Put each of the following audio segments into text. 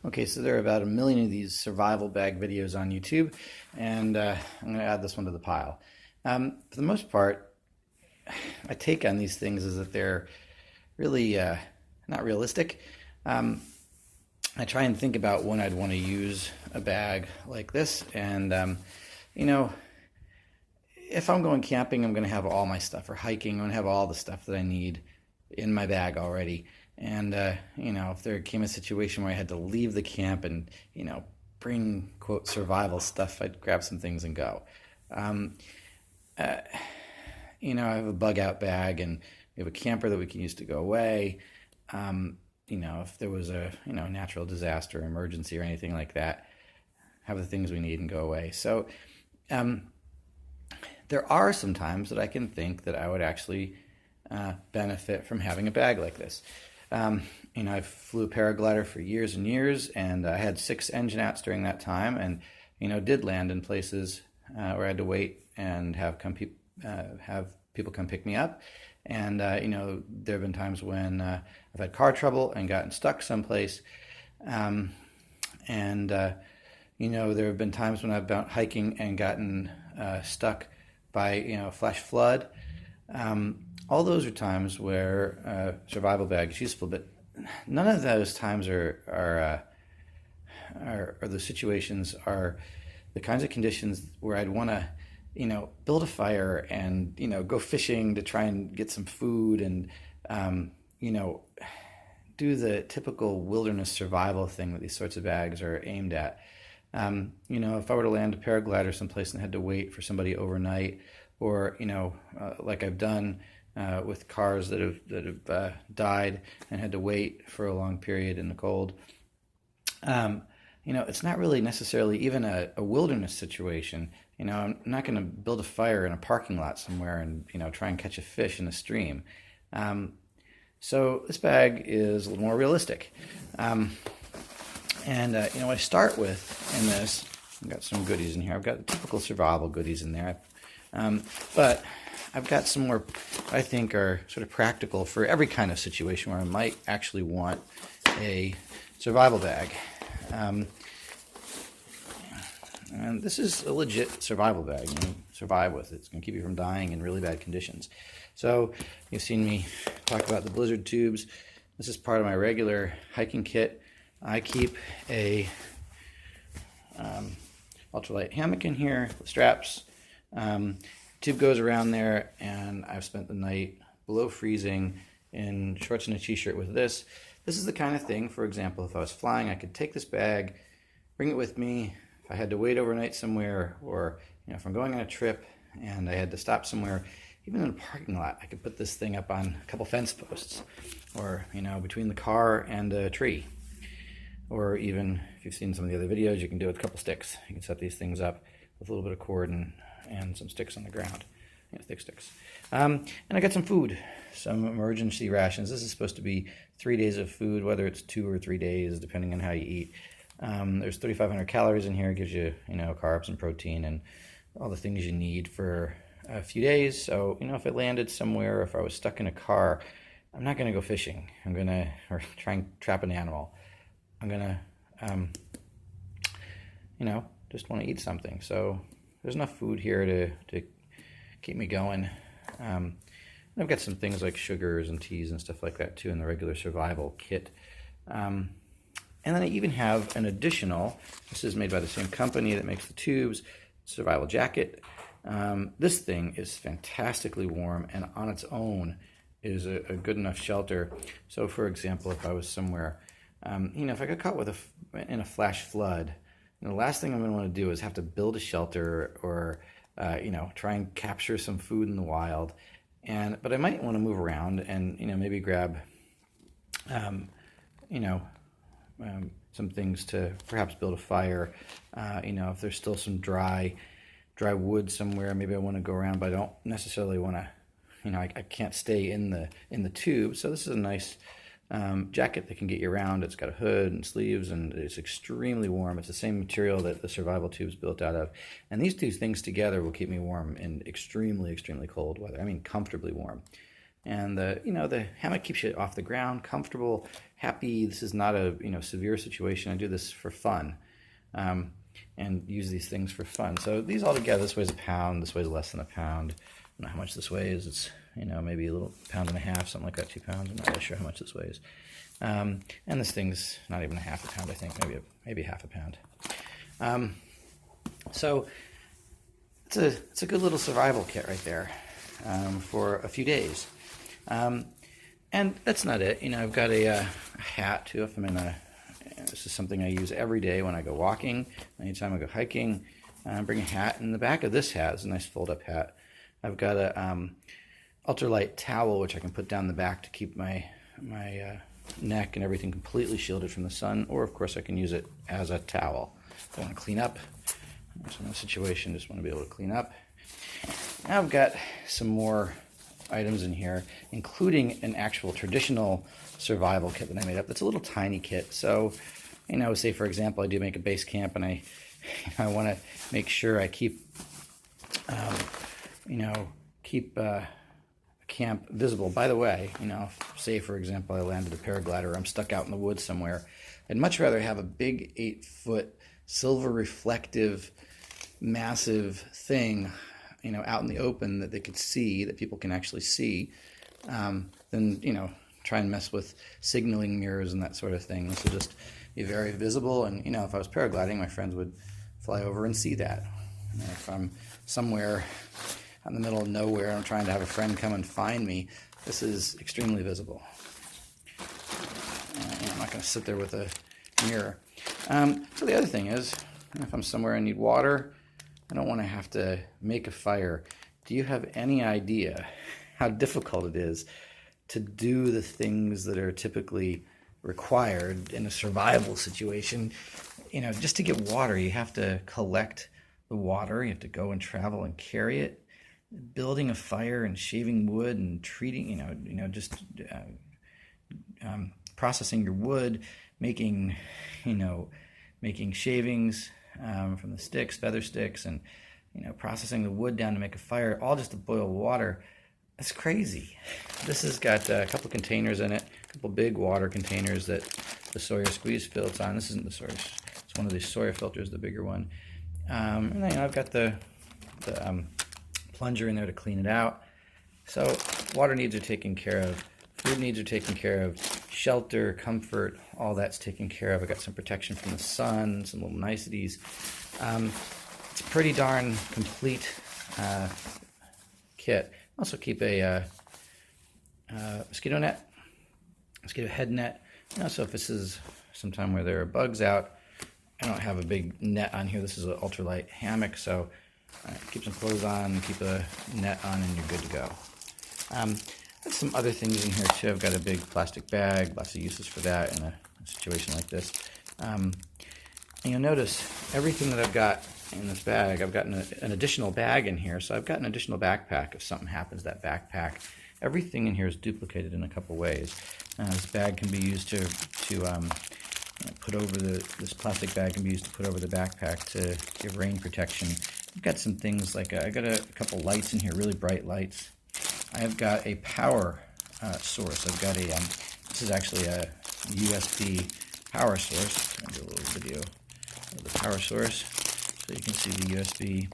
Okay, so there are about 1 million of these survival bag videos on YouTube, and I'm going to add this one to the pile. For the most part, my take on these things is that they're really not realistic. Um, I try and think about when I'd want to use a bag like this, and you know, if I'm going camping, I'm going to have all my stuff, or hiking, I'm going to have all the stuff that I need in my bag already. And if there came a situation where I had to leave the camp and bring quote survival stuff, I'd grab some things and go. Um, uh, I have a bug out bag, and we have a camper that we can use to go away. If there was a natural disaster, emergency, or anything like that, have the things we need and go away. So um, there are some times that I can think that I would actually benefit from having a bag like this. I flew a paraglider for years and years, and I had 6 engine outs during that time, and did land in places where I had to wait and have people come pick me up. And there have been times when I've had car trouble and gotten stuck someplace, and there have been times when I've been hiking and gotten stuck by flash flood. All those are times where survival bag is useful, but none of those times are the situations are the kinds of conditions where I'd want to build a fire and go fishing to try and get some food and do the typical wilderness survival thing that these sorts of bags are aimed at. If I were to land a paraglider someplace and had to wait for somebody overnight, or like I've done with cars that have died and had to wait for a long period in the cold. It's not really necessarily even a wilderness situation. I'm not going to build a fire in a parking lot somewhere and try and catch a fish in a stream. So this bag is a little more realistic. What I start with in this, I've got some goodies in here. I've got the typical survival goodies in there, but I've got some more I think are sort of practical for every kind of situation where I might actually want a survival bag. And this is a legit survival bag. You can survive with it. It's going to keep you from dying in really bad conditions. So you've seen me talk about the Blizzard tubes. This is part of my regular hiking kit. I keep a ultralight hammock in here with straps. Tube goes around there, and I've spent the night below freezing in shorts and a t-shirt with this. This is the kind of thing, for example, if I was flying, I could take this bag, bring it with me. If I had to wait overnight somewhere, or if I'm going on a trip and I had to stop somewhere, even in a parking lot, I could put this thing up on a couple fence posts, or between the car and a tree. Or even, if you've seen some of the other videos, you can do it with a couple sticks. You can set these things up with a little bit of cord and some sticks on the ground, thick sticks. And I got some food, some emergency rations. This is supposed to be 3 days of food, whether it's 2 or 3 days, depending on how you eat. There's 3,500 calories in here. It gives you, carbs and protein and all the things you need for a few days. So, if I landed somewhere, or if I was stuck in a car, I'm not going to go fishing. I'm going to try and trap an animal. I'm going to, just want to eat something. So there's enough food here to keep me going. I've got some things like sugars and teas and stuff like that too in the regular survival kit. And then I even have an additional, this is made by the same company that makes the tubes, survival jacket. This thing is fantastically warm, and on its own is a good enough shelter. So for example, if I was somewhere, if I got caught in a flash flood, the last thing I'm going to want to do is have to build a shelter or try and capture some food in the wild. But I might want to move around and maybe grab some things to perhaps build a fire. If there's still some dry wood somewhere, maybe I want to go around, but I don't necessarily want to. I can't stay in the tube. So this is a nice jacket that can get you around. It's got a hood and sleeves, and it's extremely warm. It's the same material that the survival tube's built out of. And these two things together will keep me warm in extremely, extremely cold weather. I mean, comfortably warm. And the hammock keeps you off the ground, comfortable, happy. This is not a severe situation. I do this for fun, and use these things for fun. So these all together, this weighs a pound. This weighs less than a pound. I don't know how much this weighs. It's maybe a little pound and a half, something like that, 2 pounds. I'm not really sure how much this weighs. And this thing's not even a half a pound. I think maybe half a pound. So it's a good little survival kit right there for a few days. And that's not it. I've got a hat too. If I'm this is something I use every day when I go walking. Anytime I go hiking, I bring a hat. And the back of this hat is a nice fold-up hat. I've got a ultralight towel which I can put down the back to keep my neck and everything completely shielded from the sun. Or of course I can use it as a towel. If I want to clean up. So in a situation, just want to be able to clean up. Now I've got some more items in here, including an actual traditional survival kit that I made up. That's a little tiny kit. So, say for example, I do make a base camp, and I want to make sure I keep camp visible. By the way, say for example I landed a paraglider, I'm stuck out in the woods somewhere. I'd much rather have a big 8-foot silver reflective, massive thing, out in the open that they could see, that people can actually see, than try and mess with signaling mirrors and that sort of thing. This will just be very visible, and if I was paragliding, my friends would fly over and see that. If I'm somewhere out in the middle of nowhere and I'm trying to have a friend come and find me, this is extremely visible. I'm not going to sit there with a mirror. So the other thing is, if I'm somewhere I need water, I don't want to have to make a fire. Do you have any idea how difficult it is to do the things that are typically required in a survival situation? Just to get water, you have to collect the water. You have to go and travel and carry it. Building a fire and shaving wood and treating, processing your wood, making shavings from the sticks, feather sticks, and processing the wood down to make a fire, all just to boil water. That's crazy. This has got a couple containers in it, a couple big water containers that the Sawyer squeeze filters on. This isn't the Sawyer, it's one of these Sawyer filters, the bigger one. And then I've got the plunger in there to clean it out. So water needs are taken care of, food needs are taken care of, shelter, comfort, all that's taken care of. I got some protection from the sun, some little niceties. It's a pretty darn complete kit. Also keep a mosquito net, mosquito head net. So if this is sometime where there are bugs out, I don't have a big net on here. This is an ultralight hammock, so keep some clothes on, keep a net on, and you're good to go. There's some other things in here too. I've got a big plastic bag, lots of uses for that in a situation like this. And you'll notice everything that I've got in this bag, I've got an additional bag in here, so I've got an additional backpack if something happens to that backpack. Everything in here is duplicated in a couple ways. This bag can be used to put over this plastic bag can be used to put over the backpack to give rain protection. I've got some things like I got a couple lights in here, really bright lights. I've got a power source. I've got this is actually a USB power source. I'll do a little video of the power source so you can see the USB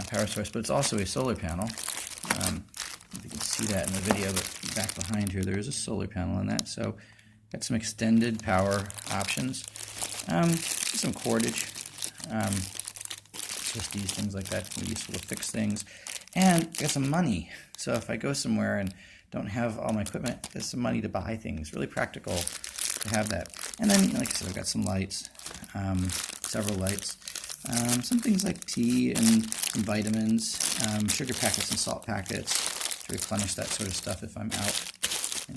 power source, but it's also a solar panel. If you can see that in the video, but back behind here there is a solar panel on that. So got some extended power options, some cordage, twisties, things like that can be useful to fix things, and got some money. So if I go somewhere and don't have all my equipment, there's some money to buy things. Really practical to have that. And then, like I said, I've got some lights, several lights, some things like tea and some vitamins, sugar packets and salt packets to replenish that sort of stuff if I'm out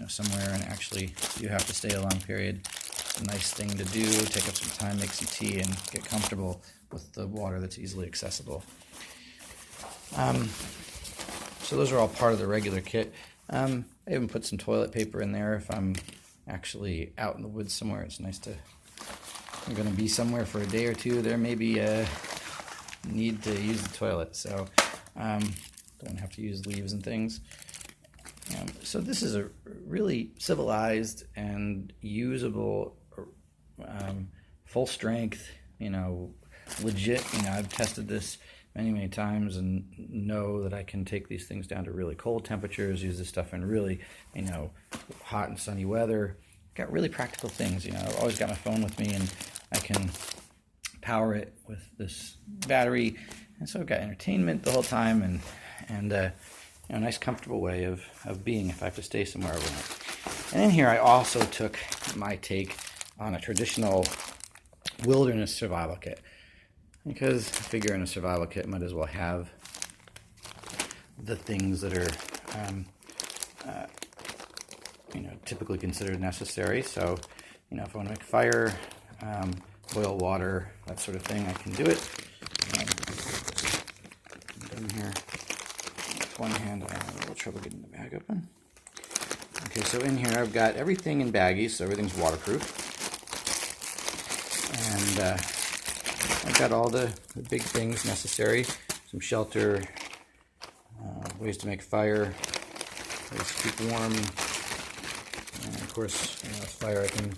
somewhere and actually you have to stay a long period. It's a nice thing to do, take up some time, make some tea, and get comfortable with the water that's easily accessible. So those are all part of the regular kit. I even put some toilet paper in there if I'm actually out in the woods somewhere. It's nice to, I'm going to be somewhere for a day or two, there may be a need to use the toilet, so don't have to use leaves and things. So this is a really civilized and usable, full strength, legit. I've tested this many times and know that I can take these things down to really cold temperatures, use this stuff in really, hot and sunny weather. Got really practical things. I've always got my phone with me, and I can power it with this battery, and so I've got entertainment the whole time, and a nice comfortable way of being if I have to stay somewhere overnight. And in here I also took my take on a traditional wilderness survival kit, because I figure in a survival kit might as well have the things that are typically considered necessary. So if I want to make fire, boil water, that sort of thing, I can do it. In here, with one hand, I have a little trouble getting the bag open. Okay, so in here I've got everything in baggies, so everything's waterproof. And I've got all the big things necessary: some shelter, ways to make fire, ways to keep warm, and of course, with fire I can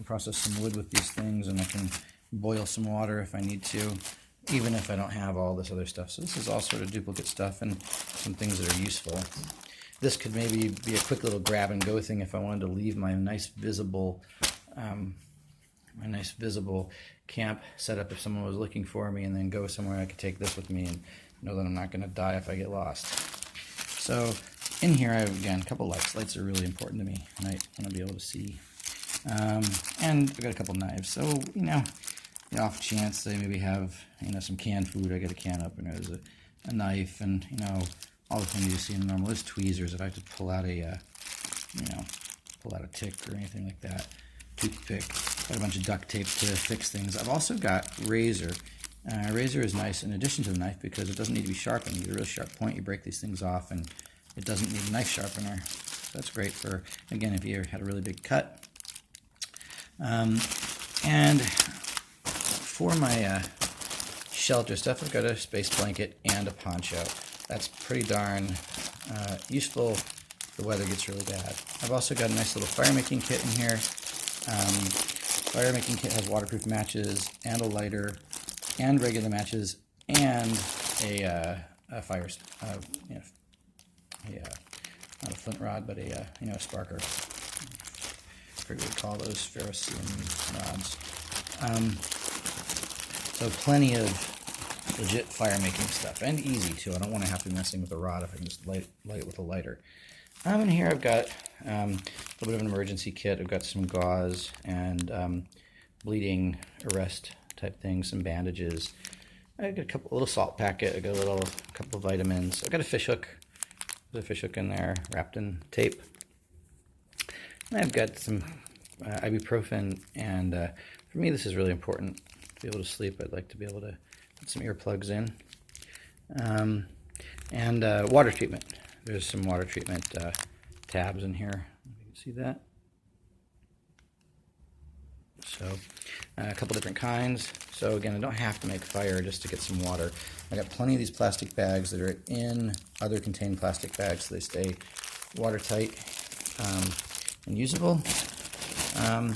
process some wood with these things, and I can boil some water if I need to, even if I don't have all this other stuff. So this is all sort of duplicate stuff and some things that are useful. This could maybe be a quick little grab and go thing if I wanted to leave my nice visible camp set up if someone was looking for me, and then go somewhere. I could take this with me and know that I'm not going to die if I get lost. So in here I have, again, a couple lights. Lights are really important to me, and I want to be able to see. And I've got a couple knives. So, the off chance they maybe have, some canned food, I get a can opener, there's a knife, and, all the things you see in the normal. There's tweezers if I have to pull out a tick or anything like that. Toothpick. Got a bunch of duct tape to fix things. I've also got razor. Razor is nice in addition to the knife because it doesn't need to be sharpened. You get a really sharp point, you break these things off, and it doesn't need a knife sharpener. So that's great for, again, if you had a really big cut. And for my shelter stuff, I've got a space blanket and a poncho. That's pretty darn useful if the weather gets really bad. I've also got a nice little fire making kit in here. Fire making kit has waterproof matches and a lighter and regular matches and a fire, not a flint rod, but a sparker. I forget what we call those, ferrocene rods. So plenty of legit fire making stuff, and easy too. I don't want to have to be messing with a rod if I can just light it with a lighter. In here I've got a little bit of an emergency kit. I've got some gauze and bleeding arrest type things, some bandages. I've got a little salt packet. I've got a couple of vitamins. I've got a fish hook. There's a fish hook in there wrapped in tape. And I've got some ibuprofen, and for me this is really important to be able to sleep. I'd like to be able to put some earplugs in. And water treatment. There's some water treatment tabs in here. You can see that. So a couple different kinds. So again, I don't have to make fire just to get some water. I got plenty of these plastic bags that are in other contained plastic bags, so they stay watertight and usable. And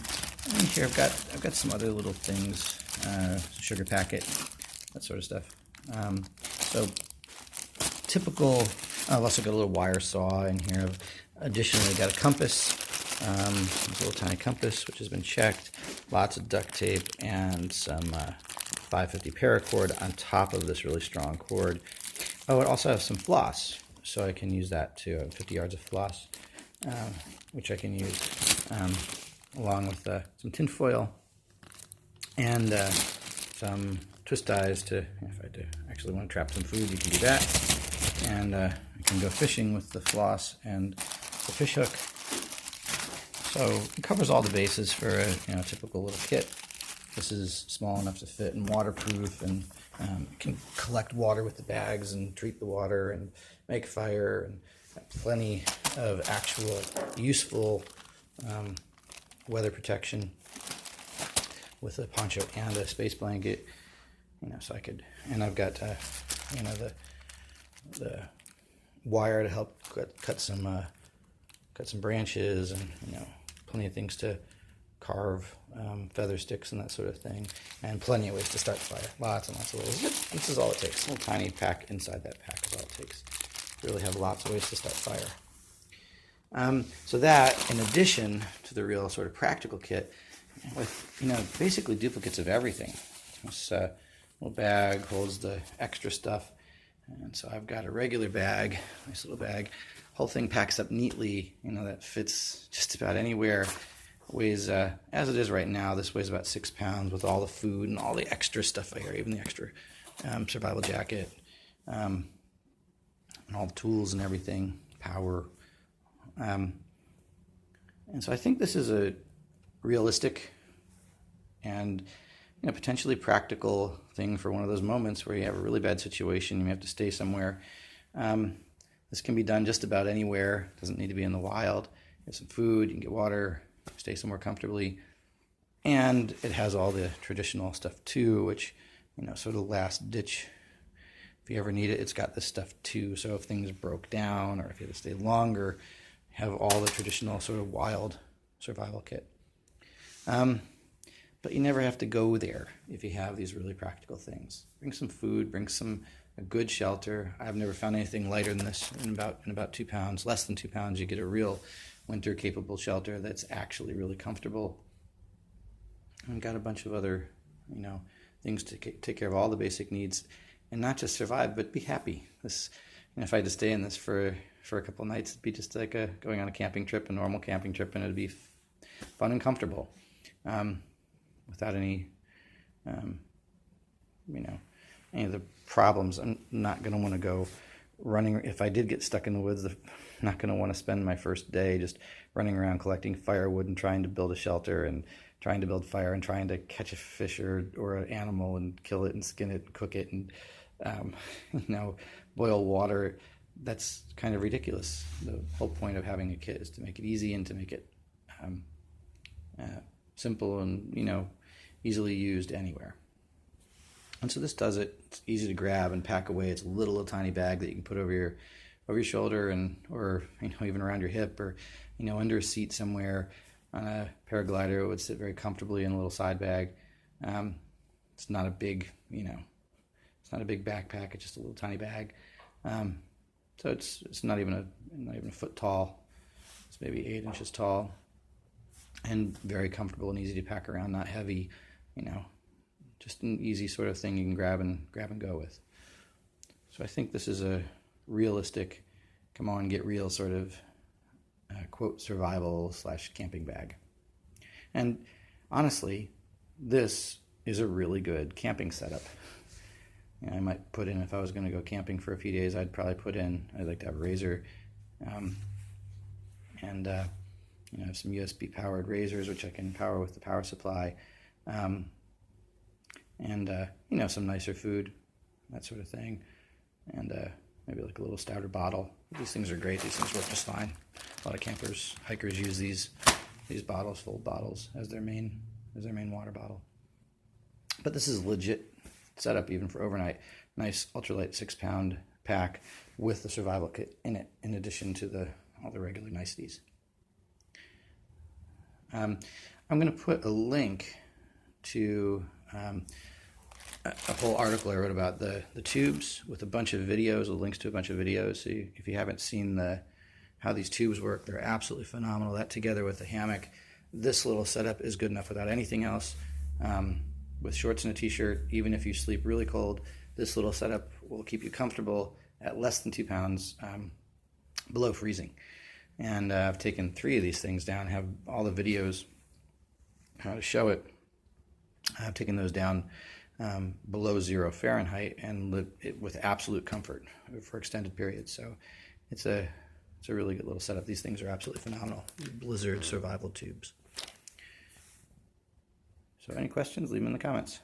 here I've got some other little things, sugar packet, that sort of stuff. So typical. I've also got a little wire saw in here. Additionally, got a compass. This little tiny compass, which has been checked. Lots of duct tape and some 550 paracord on top of this really strong cord. Oh, it also has some floss, so I can use that too. I have 50 yards of floss, which I can use along with some tin foil and some twist ties to, if I do actually want to trap some food, you can do that. And I can go fishing with the floss and the fish hook. So it covers all the bases for a typical little kit. This is small enough to fit and waterproof, and can collect water with the bags and treat the water and make fire, and plenty of actual useful weather protection with a poncho and a space blanket. So I could, and I've got the wire to help cut some branches, and plenty of things to carve, feather sticks and that sort of thing, and plenty of ways to start the fire. Lots and lots of ways. This is all it takes. A little tiny pack inside that pack is all it takes. Really have lots of ways to start fire. So that, in addition to the real sort of practical kit, with basically duplicates of everything. This little bag holds the extra stuff, and so I've got a regular bag, nice little bag. Whole thing packs up neatly. That fits just about anywhere. Weighs, as it is right now, this weighs about 6 pounds with all the food and all the extra stuff I hear, even the extra survival jacket, and all the tools and everything, power. And so I think this is a realistic and potentially practical thing for one of those moments where you have a really bad situation, you have to stay somewhere. This can be done just about anywhere. It doesn't need to be in the wild. You have some food, you can get water, stay somewhere comfortably, and it has all the traditional stuff too, which sort of last ditch. If you ever need it, it's got this stuff too. So if things broke down, or if you had to stay longer, have all the traditional sort of wild survival kit. But you never have to go there if you have these really practical things. Bring some food, bring a good shelter. I've never found anything lighter than this. In about 2 pounds, less than 2 pounds, you get a real winter capable shelter that's actually really comfortable. I've got a bunch of other, things to take care of all the basic needs, and not just survive, but be happy. This, if I had to stay in this for a couple of nights, it'd be just like going on a camping trip, a normal camping trip, and it'd be fun and comfortable, without any, any of the problems. I'm not going to want to go running. If I did get stuck in the woods, I'm not going to want to spend my first day just running around collecting firewood and trying to build a shelter and trying to build fire and trying to catch a fish or an animal and kill it and skin it and cook it and boil water. That's kind of ridiculous. The whole point of having a kit is to make it easy and to make it simple and easily used anywhere. And so this does it. It's easy to grab and pack away. It's a little tiny bag that you can put over your shoulder or even around your hip, or under a seat somewhere. On a paraglider, it would sit very comfortably in a little side bag. It's not a big it's not a big backpack. It's just a little tiny bag. So it's not even a foot tall. It's maybe 8 inches tall, and very comfortable and easy to pack around. Not heavy, just an easy sort of thing you can grab and go with. So I think this is a realistic, come on, get real sort of quote survival / camping bag. And honestly, this is a really good camping setup. I might put in, if I was going to go camping for a few days, I'd probably put in, I'd like to have a razor, and have some USB powered razors, which I can power with the power supply, and some nicer food, that sort of thing, and maybe like a little stouter bottle. These things are great. These things work just fine. A lot of campers, hikers use these bottles, full bottles, as their main water bottle. But this is legit setup even for overnight. Nice ultralight 6-pound pack with the survival kit in it, in addition to all the regular niceties. I'm going to put a link to a whole article I wrote about the tubes with a bunch of videos, with links to a bunch of videos. So if you haven't seen how these tubes work, they're absolutely phenomenal. That together with the hammock, this little setup is good enough without anything else. With shorts and a t-shirt, even if you sleep really cold, this little setup will keep you comfortable at less than 2 pounds below freezing. And I've taken 3 of these things down, have all the videos how to show it. I've taken those down below 0 Fahrenheit and live it with absolute comfort for extended periods. So it's a really good little setup. These things are absolutely phenomenal. Blizzard survival tubes. So any questions, leave them in the comments.